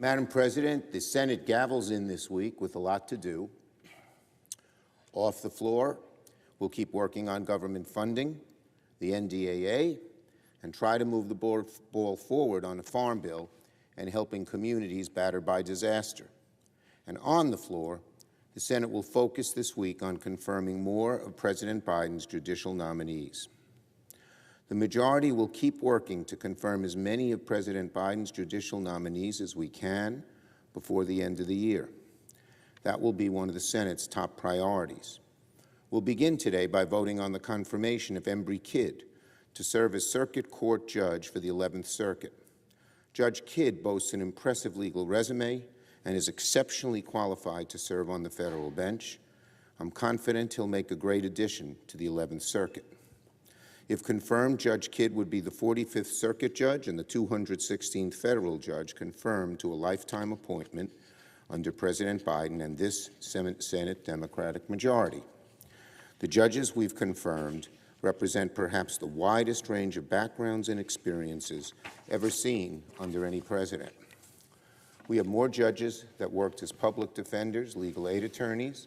Madam President, the Senate gavels in this week with a lot to do. Off the floor, we'll keep working on government funding, the NDAA, and try to move the ball forward on a farm bill and helping communities battered by disaster. And on the floor, the Senate will focus this week on confirming more of President Biden's judicial nominees. The majority will keep working to confirm as many of President Biden's judicial nominees as we can before the end of the year. That will be one of the Senate's top priorities. We'll begin today by voting on the confirmation of Embry Kidd to serve as Circuit Court Judge for the 11th Circuit. Judge Kidd boasts an impressive legal resume and is exceptionally qualified to serve on the federal bench. I'm confident he'll make a great addition to the 11th Circuit. If confirmed, Judge Kidd would be the 45th Circuit Judge and the 216th federal judge confirmed to a lifetime appointment under President Biden and this Senate Democratic majority. The judges we've confirmed represent perhaps the widest range of backgrounds and experiences ever seen under any president. We have more judges that worked as public defenders, legal aid attorneys,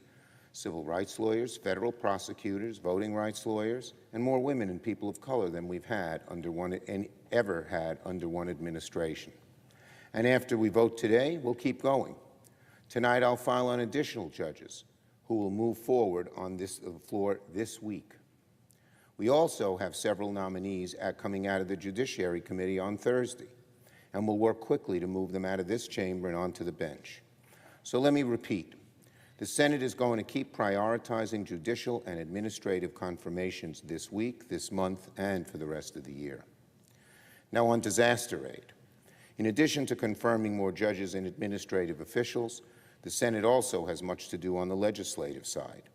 civil rights lawyers, federal prosecutors, voting rights lawyers, and more women and people of color than we've had ever had under one administration. And after we vote today, we'll keep going. Tonight, I'll file on additional judges who will move forward on the floor this week. We also have several nominees coming out of the Judiciary Committee on Thursday, and we'll work quickly to move them out of this chamber and onto the bench. So let me repeat. The Senate is going to keep prioritizing judicial and administrative confirmations this week, this month, and for the rest of the year. Now on disaster aid. In addition to confirming more judges and administrative officials, the Senate also has much to do on the legislative side.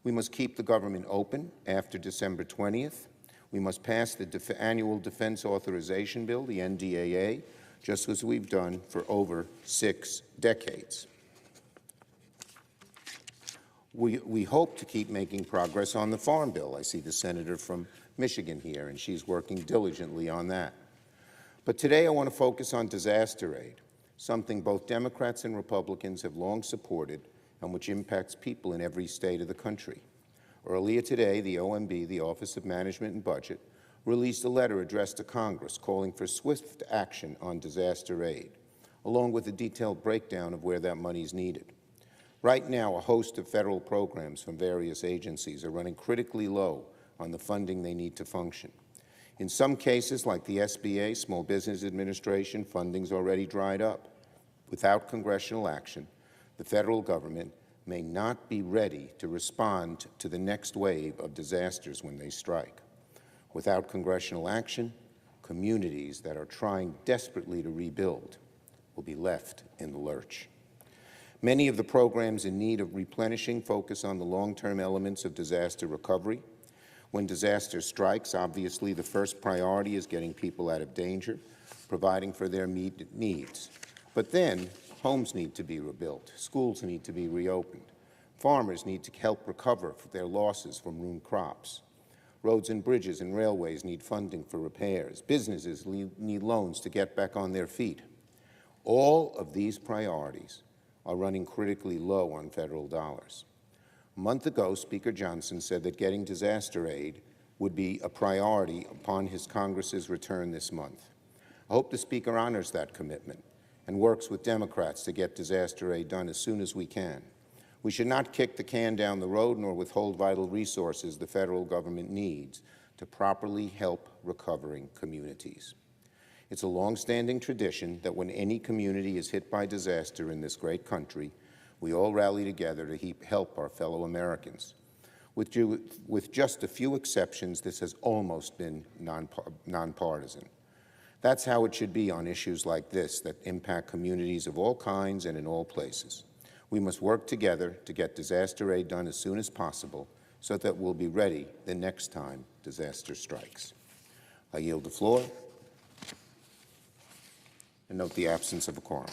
We must keep the government open after December 20th. We must pass the annual Defense Authorization Bill, the NDAA, just as we've done for over 6 decades. We hope to keep making progress on the Farm Bill. I see the senator from Michigan here, and she's working diligently on that. But today I want to focus on disaster aid, something both Democrats and Republicans have long supported and which impacts people in every state of the country. Earlier today, the OMB, the Office of Management and Budget, released a letter addressed to Congress calling for swift action on disaster aid, along with a detailed breakdown of where that money is needed. Right now, a host of federal programs from various agencies are running critically low on the funding they need to function. In some cases, like the SBA, Small Business Administration, funding's already dried up. Without congressional action, the federal government may not be ready to respond to the next wave of disasters when they strike. Without congressional action, communities that are trying desperately to rebuild will be left in the lurch. Many of the programs in need of replenishing focus on the long-term elements of disaster recovery. When disaster strikes, obviously the first priority is getting people out of danger, providing for their needs. But then, homes need to be rebuilt, schools need to be reopened, farmers need to help recover their losses from ruined crops. Roads and bridges and railways need funding for repairs. Businesses need loans to get back on their feet. All of these priorities are running critically low on federal dollars. A month ago, Speaker Johnson said that getting disaster aid would be a priority upon his Congress's return this month. I hope the Speaker honors that commitment and works with Democrats to get disaster aid done as soon as we can. We should not kick the can down the road nor withhold vital resources the federal government needs to properly help recovering communities. It's a long-standing tradition that when any community is hit by disaster in this great country, we all rally together to help our fellow Americans. With just a few exceptions, this has almost been nonpartisan. That's how it should be on issues like this that impact communities of all kinds and in all places. We must work together to get disaster aid done as soon as possible so that we'll be ready the next time disaster strikes. I yield the floor and note the absence of a quorum.